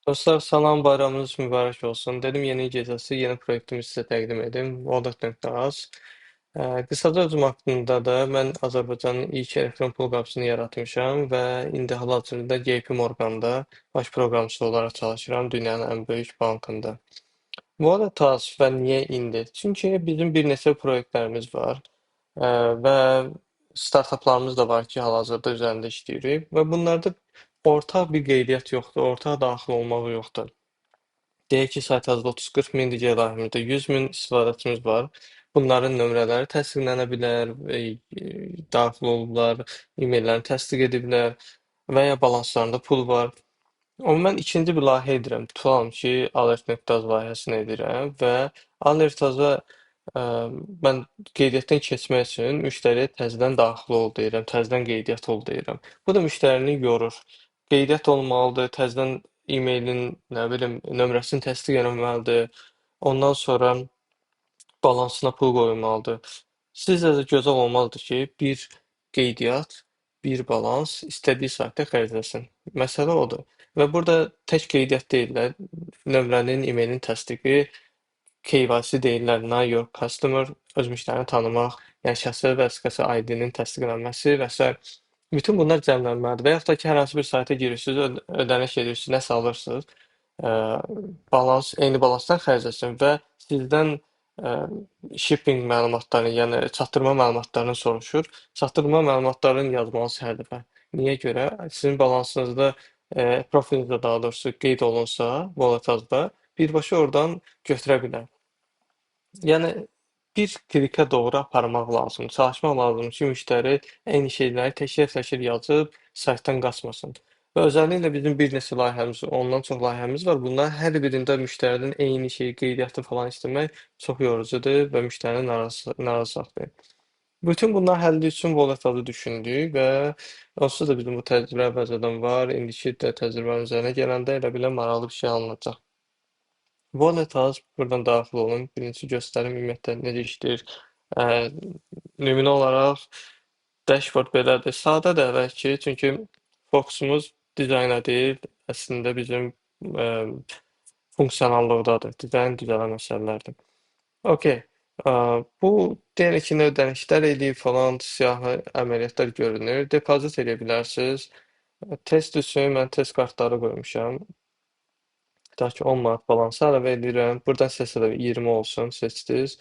Dostlar salam, bayramınız mübarək olsun. Dedim yeni gecəsi, yeni proyektimi sizə təqdim edim. Wallet.az. Qısaca özüm haqqında da mən Azərbaycanın ilk elektron pul qapısını yaratmışam və indi hal-hazırda JP Morgan'da baş proqramçısı olaraq çalışıram dünyanın ən böyük bankında. Wallet.az və niyə indi? Çünki bizim bir neçə proyektlərimiz var və startaplarımız da var ki, hal-hazırda üzərində işləyirik və bunlarda ortaq bir qeydiyyat yoxdur, ortaq daxil olmaq yoxdur. Deyək ki, saytımızda 30-40 min digər layihəmizdə 100 min istifadəçimiz var. Bunların nömrələri təsdiqlənə bilər, daxil olublar, e-maillərini təsdiq ediblər və ya balanslarında pul var. Amma mən ikinci bir layihə edirəm. Tutalım ki, Alert.az layihəsini edirəm və Alertaza ə, mən qeydiyyatdan keçmək üçün müştəriyə təzədən daxil ol deyirəm, təzədən qeydiyyat ol deyirəm. Bu da müştərini yorur. Qeydiyyat olmalıdır, təzədən e-mailin, nə bilim, nömrəsini təsdiq etməlidir. Ondan sonra balansına pul qoyulmalıdır. Sizcə də gözəl olmalıdır ki, bir qeydiyyat, bir balans istədiyi saatda xərcləsin. Məsələ odur. Və burada tək qeydiyyat deyillər, nömrənin, e-mailin təsdiqi, KYC deyirlər, Know Your Customer, öz müştərini tanımaq, yəni şəxsi vəsiqəsi ID-nin təsdiqlənməsi və s. Bütün bunlar cəmlənməlidir. Və yaxud da ki, hər hansı bir sayta girirsiniz, ödəniş edirsiniz, nəsə alırsınız, ə, balans eyni balansdan xərcləsin və sizdən ə, shipping məlumatlarını, yəni çatdırma məlumatlarını soruşur. Çatdırma məlumatlarını yazmalısınız hər dəfə. Niyə görə? Sizin balansınızda, profilinizdə daha doğrusu qeyd olunsa, Volatazda birbaşa oradan götürə bilər. Yəni bir klikə doğru aparmaq lazımdır, çalışmaq lazımdır ki, müştəri eyni şeyləri təkrar-təkrar yazıb saytdan qaçmasın. Və özəlliklə bizim bir neçə layihəmiz, ondan çox layihəmiz var. Bunların hər birində müştərinin eyni şeyi, qeydiyyatı falan istəmək çox yorucudur və müştərini narazı saxlayır. Bütün bunlar həlli üçün Volatazı düşündük və onsuz da bizim bu təcrübə əvvəlcədən var. İndiki də təcrübənin üzərinə gələndə elə belə maraqlı bir şey alınacaq. Wallet az buradan daxil olun. Birinci göstərim ümumiyyətlə necə işləyir. Ə, nümunə olaraq dashboard belədir. Sadədir əvvəlki, çünki fokusumuz dizayna deyil, əslində bizim ə, funksionallıqdadır. Dizayn düzələn məsələlərdir. Okay. Ə, bu deyək ki, ödənişlər edib falan siyahı əməliyyatlar görünür. Depozit edə bilərsiniz. Test üçün mən test kartları qoymuşam. Tutaq ki 10 manat balansı əlavə edirəm. Buradan seçsədə 20 olsun, seçdiniz.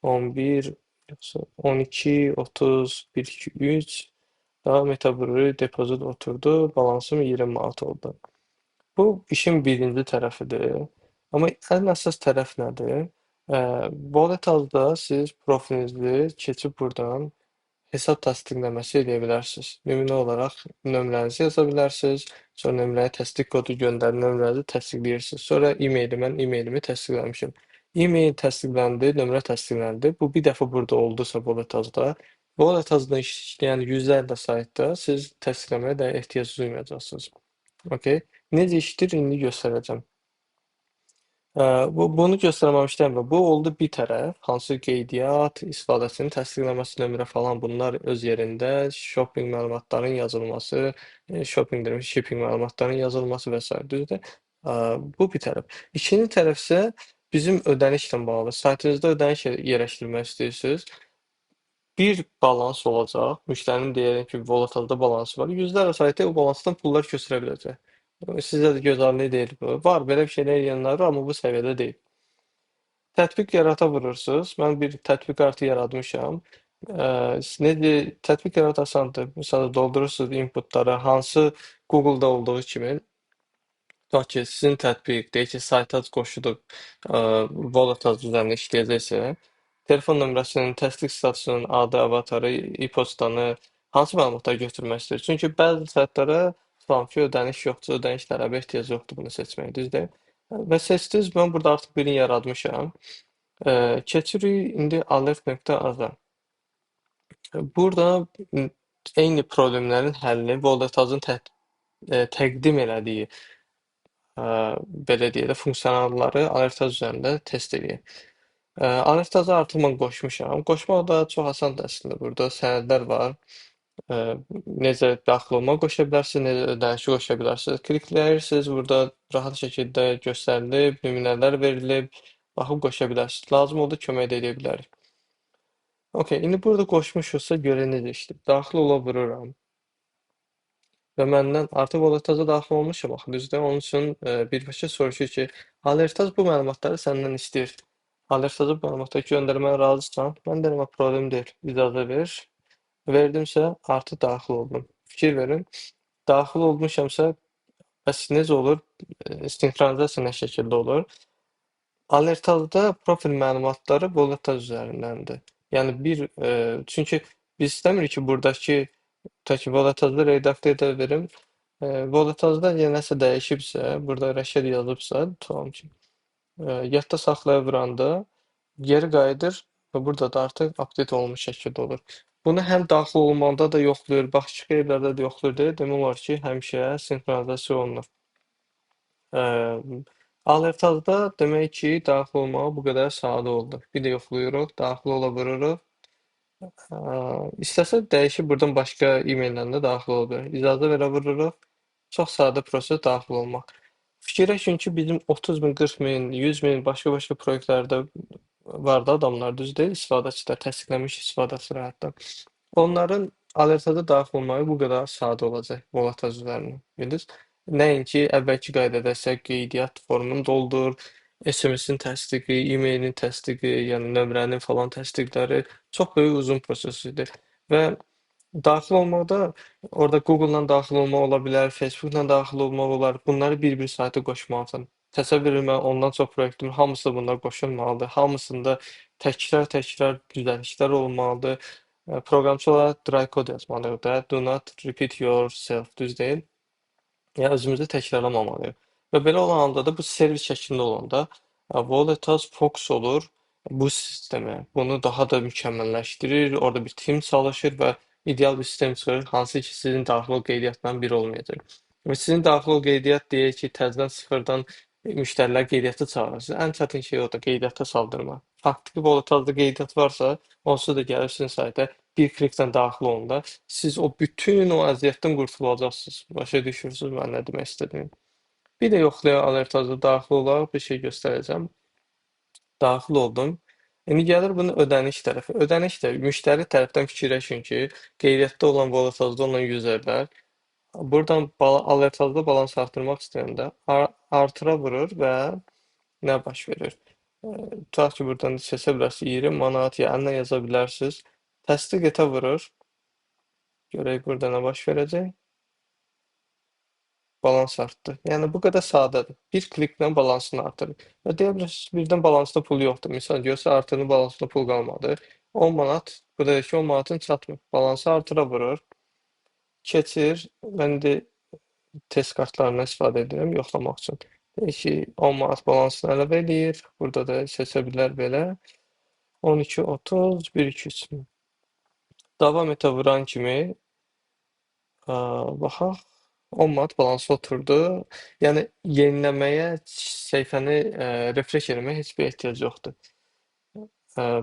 11, yoxsa 12, 30, 1, 2, 3. Daha Metabruri depozit oturdu. Balansım 20 manat oldu. Bu işin birinci tərəfidir. Amma ən əsas tərəf nədir? Wallet azda siz profilinizi keçib buradan hesab təsdiqləməsi edə bilərsiniz. Nümunə olaraq nömrənizi yaza bilərsiniz. Sonra nömrəyə təsdiq kodu göndərin, nömrənizi təsdiqləyirsiniz. Sonra mən e-mailimi təsdiqləmişim. E-mail təsdiqləndi, nömrə təsdiqləndi. Bu bir dəfə burada oldusa Volatazda, Volatazda işləyən yüzlərlə saytda siz təsdiqləməyə də ehtiyac duymayacaqsınız. Okay. Necə işdir indi göstərəcəm. Bunu göstərməmişdən və bu oldu bir tərəf, hansı qeydiyyat, istifadəçinin təsdiqləməsi, nömrə falan bunlar öz yerində, shopping məlumatların yazılması, shopping dedim, shipping məlumatların yazılması və s. düzdür? Bu bir tərəf. İkinci tərəf isə bizim ödənişlə bağlı. Saytınızda ödəniş yerləşdirmək istəyirsiniz. Bir balans olacaq. Müştərinin deyək ki, Volatazda balansı var. Yüzlərlə saytda o balansdan pullar köçürə biləcək. Sizə də gözəllik deyil bu. Var belə bir şeylər edənlər var, amma bu səviyyədə deyil. Tətbiq yarata vurursunuz. Mən bir tətbiq kartı yaratmışam. Necə tətbiq yaratasandır. Məsələn, doldurursunuz inputları, hansı Google-da olduğu kimi. Tutaq ki, sizin tətbiq, deyək ki, sayta qoşulub Volataz üzərində işləyəcəksə, telefon nömrəsinin, təsdiq statusunun adı, avatarı, e-poçtanı, hansı məlumatları götürmək istəyir? Çünki bəzi saytlara tutalım ki, ödəniş yoxdur, ödəniş tələbə ehtiyac yoxdur bunu seçməyə, düzdür? Və seçdiniz, mən burada artıq birini yaratmışam. Keçirik indi alert.az-a. Burada eyni problemlərin həllini Volatazın təqdim elədiyi belə deyək də funksiyaları Alertaz üzərində test edək. Alertazı artıq mən qoşmuşam. Qoşmaq da çox asandır əslində. Burada sənədlər var. Ə, necə daxil olma qoşa bilərsiniz, necə ödənişi qoşa bilərsiniz. Klikləyirsiniz, burada rahat şəkildə göstərilib, nümunələr verilib, baxıb qoşa bilərsiniz. Lazım oldu kömək də edə bilərik. Okay, indi burada qoşmuşuqsa görə necə işləyir. Daxil ola vururam və məndən artıq Volataza daxil olmuşam axı, düzdür? Onun üçün birbaşa soruşur ki, Alertaz bu məlumatları səndən istəyir. Alertaza bu məlumatları göndərməyə razısan? Mən deyirəm, problem deyil, icazə ver. Verdimsə, artıq daxil oldum. Fikir verin, daxil olmuşamsa, bəs necə olur? Sinxronizasiya nə şəkildə olur? Alertazda profil məlumatları Volataz üzərindəndir. Yəni çünki biz istəmirik ki, buradakı tutaq ki, Volatazda redaktə edə verim. Volatazda nəsə dəyişibsə, burada Rəşad yazıbsa, tutalım ki, yadda saxlaya vuranda geri qayıdır və burada da artıq update olunmuş şəkildə olur. Bunu həm daxil olmanda da yoxlayır, başqa yerlərdə də yoxlayır deyə demək olar ki, həmişə sinxronizasiya olunur. Alertazda demək ki, daxil olmağa bu qədər sadə oldu. Bir də yoxlayırıq, daxil ola vururuq. İstəsə dəyişib buradan başqa e-maillə də daxil ola bilər. İcazə verə vururuq. Çox sadə proses daxil olmaq. Fikirləşin ki, bizim 30 min, 40 min, 100 min başqa-başqa proyektlərdə var da adamlar, düz deyil, istifadəçilər, təsdiqlənmiş istifadəçilər hətta. Onların alertada daxil olmağı bu qədər sadə olacaq Volataz üzərindən, bildiniz? Nəinki əvvəlki qaydada isə qeydiyyat formunu doldur, SMS-in təsdiqi, e-mailin təsdiqi, yəni nömrənin falan təsdiqləri çox böyük uzun proses idi. Və daxil olmaqda orada Google-la daxil olmaq ola bilər, Facebook-la daxil olmaq olar. Bunları bir-bir sayta qoşmalısan. Təsəvvür edin, mən ondan çox proyektimin hamısı da bunlar qoşulmalıdır. Hamısında təkrar-təkrar düzəlişlər olmalıdır. Proqramçı olaraq dry code yazmalıyıq da. Do not repeat yourself, düz deyil. Yəni özümüzü təkrarlamamalıyıq. Və belə olan halda da bu servis şəklində olanda Volataz fokus olur bu sistemə. Bunu daha da mükəmməlləşdirir. Orada bir tim çalışır və ideal bir sistem çıxırır, hansı ki sizin daxil ol qeydiyyatdan biri olmayacaq. Və sizin daxil ol qeydiyyat deyək ki, təzədən sıfırdan müştərilər qeydiyyata çağırırsınız. Ən çətin şey odur, qeydiyyata saldırma. Faktiki Volatazda qeydiyyat varsa, onsuz da gəlib sizin saytə bir kliklə daxil olanda siz o bütün o əziyyətdən qurtulacaqsınız. Başa düşürsünüz mən nə demək istədiyimi. Bir də yoxlayaq alertazda daxil olaraq bir şey göstərəcəm. Daxil oldum. İndi gəlir bunun ödəniş tərəfi. Ödəniş də müştəri tərəfdən fikirləşin ki, qeydiyyatda olan Volatazda olan userlər buradan alertazda balans artırmaq istəyəndə artıra vurur və nə baş verir? Tutaq ki, buradan seçə bilərsiniz 20 manat, yəni nə yaza bilərsiniz. Təsdiq etə vurur. Görək burada nə baş verəcək. Balans artdı. Yəni bu qədər sadədir. Bir kliklə balansını artırır. Və deyə bilərsiniz, birdən balansda pul yoxdur. Misal görsə artırın balansda pul qalmadı. 10 manat, burada ki 10 manatın çatmır. Balansı artıra vurur. Keçir. Mən də test kartlarından istifadə edirəm yoxlamaq üçün. Deyək ki, 10 manat balansını əlavə eləyir. Burada da seçə bilər belə. 12, 30, 1, 2, 3. Davam etə vuran kimi baxaq. 10 manat balansı oturdu. Yəni yeniləməyə, səhifəni refresh eləməyə heç bir ehtiyac yoxdur.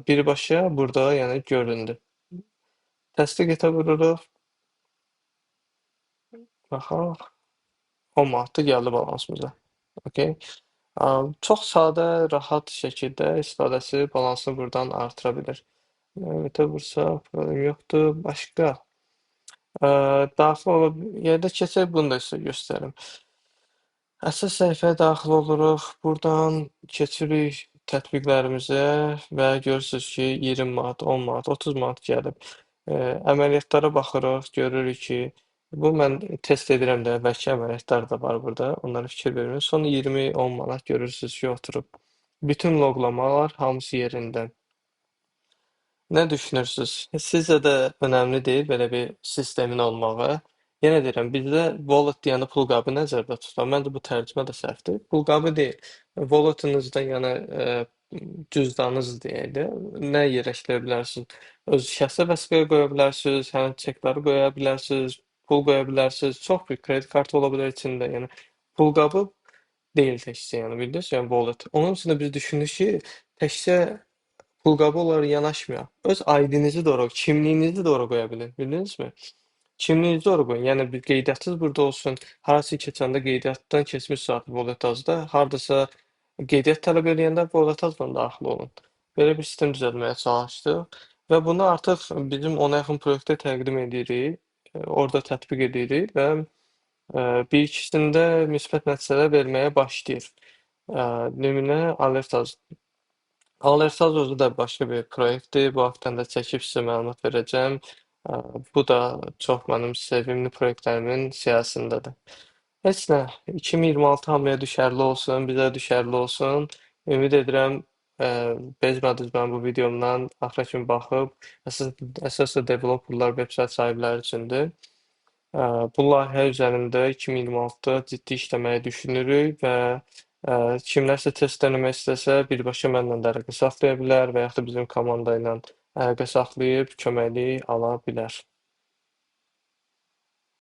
Birbaşa burada yəni göründü. Təsdiq etə vururuq. Baxaq. 10 manat da gəldi balansımıza. Okay. Çox sadə, rahat şəkildə istifadəçi balansını buradan artıra bilir. Növbətə vursaq, problem yoxdur. Başqa. Daxil olub, yerdə keçək, bunu da sizə göstərim. Əsas səhifəyə daxil oluruq. Buradan keçirik tətbiqlərimizə və görürsünüz ki, 20 manat, 10 manat, 30 manat gəlib. Əməliyyatlara baxırıq, görürük ki, bu mən test edirəm də, bəlkə əməliyyatlar da var burada. Onlara fikir vermiyorum. Son 20-10 manat görürsünüz ki, oturub. Bütün loqlamalar hamısı yerində. Nə düşünürsünüz? Sizcə də önəmli deyil belə bir sistemin olmağı? Yenə deyirəm, bizdə wallet deyəndə pul qabı nəzərdə tutur. Məncə bu tərcümə də səhvdir. Pul qabı deyil. Walletınızda yəni cüzdanınız deyək də, nə yerləşdirə bilərsiniz? Öz şəxsi vəsiqəyə qoya bilərsiniz, həmin çekləri qoya bilərsiniz, pul qoya bilərsiniz. Çox bir kredit kartı ola bilər içində. Yəni pul qabı deyil təkcə, yəni bildiniz? Yəni wallet. Onun üçün də biz düşündük ki, təkcə pul qabı olaraq yanaşmıyor. Öz ID-nizi də ora, kimliyinizi də ora qoya bilin. Bildinizmi? Kimliğinizi ora qoyun. Yəni bir qeydiyyatınız burada olsun. Harasa keçəndə qeydiyyatdan keçmiş zat Voletazda, hardasa qeydiyyat tələb eləyəndə Voletazla daxil olun. Belə bir sistem düzəltməyə çalışdıq və bunu artıq bizim 10-a yaxın proyektə təqdim edirik. Orada tətbiq edirik və bir ikisində müsbət nəticələr verməyə başlayır. Nümunə Alertaz. Alertaz özü də başqa bir proyektdir. Bu haqqda da çəkib sizə məlumat verəcəm. Bu da çox mənim sevimli proyektlərimin siyahısındadır. Heç nə, 2026 hamıya düşərli olsun, bizə düşərli olsun. Ümid edirəm, bezmədiniz mənim bu videomdan axıra kimi baxıb, əsas developerlar, veb-sayt sahibləri üçündür. Bu layihə üzərində 2026-da ciddi işləməyi düşünürük və kimlərsə test eləmək istəsə, birbaşa mənlə də əlaqə saxlaya bilər və yaxud da bizim komanda ilə əlaqə saxlayıb köməklik ala bilər.